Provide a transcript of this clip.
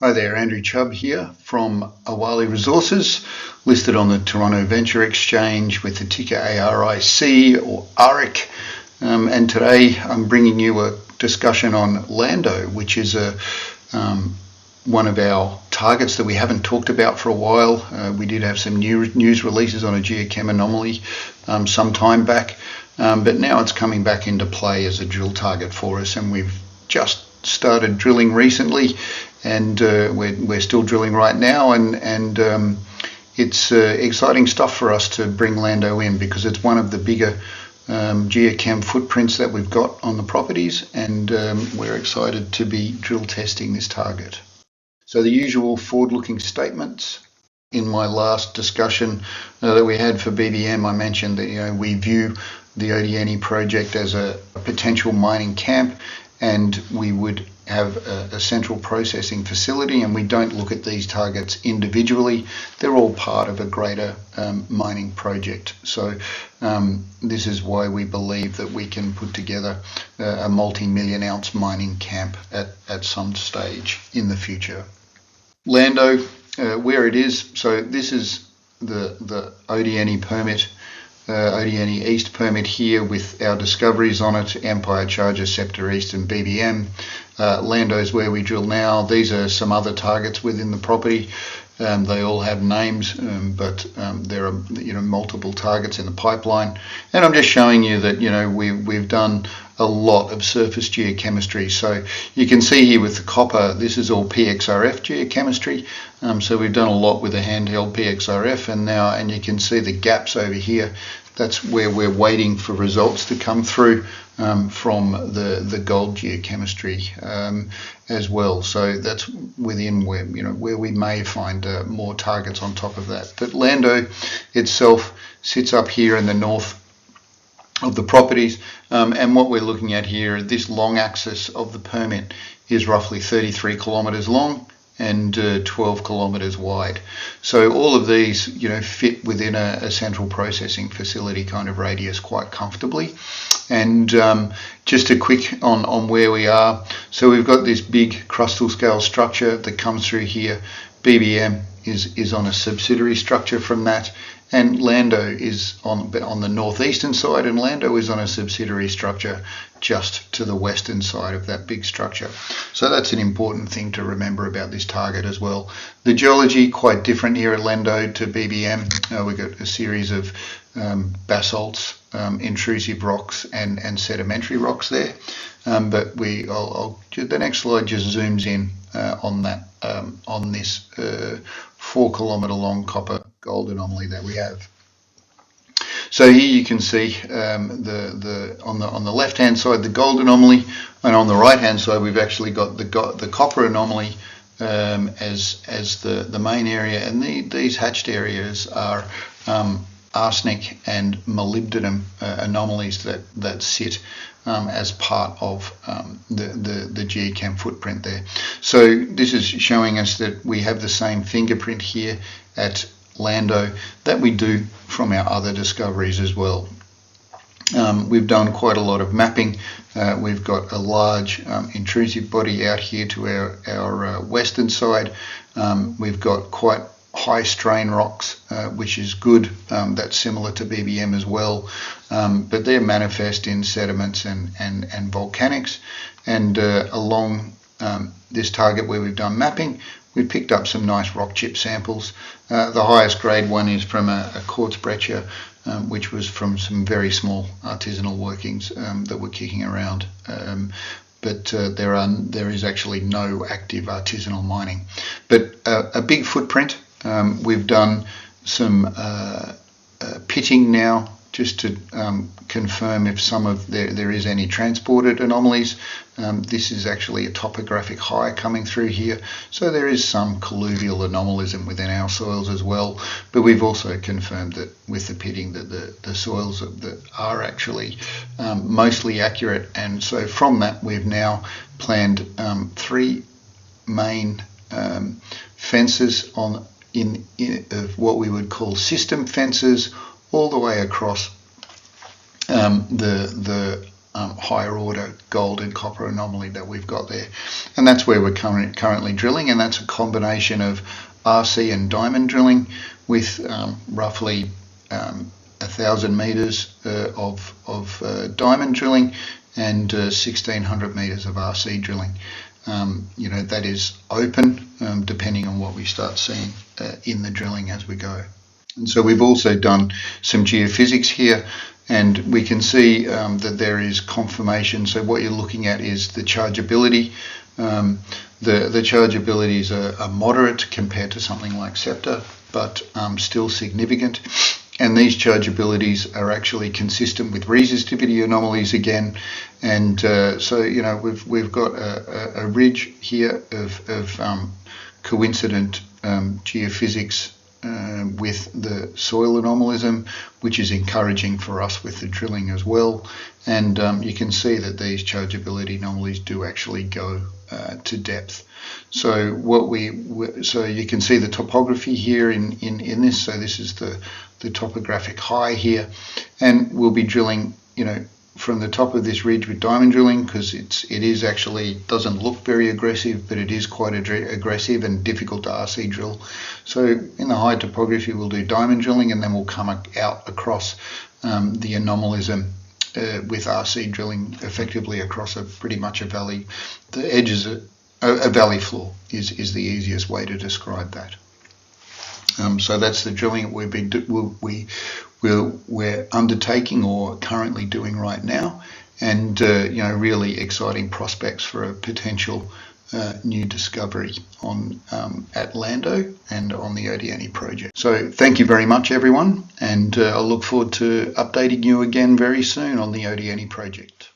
Hi there, Andrew Chubb here from Awale Resources, listed on the Toronto Venture Exchange with the ticker ARIC or ARIC. And today I'm bringing you a discussion on Lando, which is one of our targets that we haven't talked about for a while. We did have some news releases on a geochem anomaly some time back, but now it's coming back into play as a drill target for us, and we've just started drilling recently, and we're still drilling right now, and it's exciting stuff for us to bring Lando in, because it's one of the bigger geochem footprints that we've got on the properties, and we're excited to be drill testing this target. So the usual forward-looking statements. In my last discussion that we had for BBM, I mentioned that we view the Odienné project as a potential mining camp, and we would have a central processing facility, and we don't look at these targets individually. They're all part of a greater mining project. So this is why we believe that we can put together a multi-million ounce mining camp at some stage in the future. Lando, where it is, so this is the Odienné permit, Odienné East permit here with our discoveries on it: Empire, Charger, Scepter East and BBM. Lando's where we drill now. These are some other targets within the property. They all have names, but there are multiple targets in the pipeline. And I'm just showing you that we've done a lot of surface geochemistry. So you can see here with the copper, this is all PXRF geochemistry. So we've done a lot with the handheld PXRF, and you can see the gaps over here. That's where we're waiting for results to come through from the gold geochemistry as well. So that's within where we may find more targets on top of that. But Lando itself sits up here in the north of the properties, and what we're looking at here, this long axis of the permit is roughly 33 kilometers long and 12 kilometers wide. So all of these fit within a central processing facility kind of radius quite comfortably. And just a quick on where we are. So we've got this big crustal scale structure that comes through here. BBM is on a subsidiary structure from that, and Lando is on the northeastern side, and Lando is on a subsidiary structure just to the western side of that big structure. So that's an important thing to remember about this target as well. The geology quite different here at Lando to BBM. We've got a series of basalts, intrusive rocks and sedimentary rocks there, but the next slide just zooms in on that on this 4 kilometer long copper gold anomaly that we have. So here you can see on the left hand side the gold anomaly, and on the right hand side we've actually got the copper anomaly as the main area, and these hatched areas are arsenic and molybdenum anomalies that sit as part of the geochem footprint there. So this is showing us that we have the same fingerprint here at Lando that we do from our other discoveries as well. We've done quite a lot of mapping. We've got a large intrusive body out here to our western side. We've got quite high strain rocks, which is good. That's similar to BBM as well, but they're manifest in sediments and volcanics. And along this target where we've done mapping, we picked up some nice rock chip samples. The highest grade one is from a quartz breccia, which was from some very small artisanal workings that were kicking around. But there is actually no active artisanal mining. But a big footprint. We've done some pitting now, just to confirm if there is any transported anomalies. This is actually a topographic high coming through here, so there is some colluvial anomalism within our soils as well. But we've also confirmed that with the pitting that the soils that are actually mostly accurate, and so from that we've now planned 3 main fences in what we would call system fences all the way across the higher order gold and copper anomaly that we've got there. And that's where we're currently drilling, and that's a combination of RC and diamond drilling with roughly 1,000 meters of diamond drilling and 1,600 meters of RC drilling. That is open depending on what we start seeing in the drilling as we go. And so we've also done some geophysics here, and we can see that there is confirmation. So what you're looking at is the chargeability. The chargeabilities are moderate compared to something like Scepter, but still significant. And these chargeabilities are actually consistent with resistivity anomalies again. And so we've got a ridge here of coincident geophysics with the soil anomalism, which is encouraging for us with the drilling as well. And you can see that these chargeability anomalies do actually go to depth. So so you can see the topography here in this. So this is the topographic high here, and we'll be drilling from the top of this ridge with diamond drilling, because it is actually doesn't look very aggressive, but it is quite aggressive and difficult to RC drill. So in the high topography we'll do diamond drilling, and then we'll come out across the anomalism with RC drilling effectively across pretty much a valley. The edges a valley floor is the easiest way to describe that. So that's the drilling we're undertaking or currently doing right now, and really exciting prospects for a potential new discovery at Lando and on the Odienné project. So thank you very much, everyone, and I'll look forward to updating you again very soon on the Odienné project.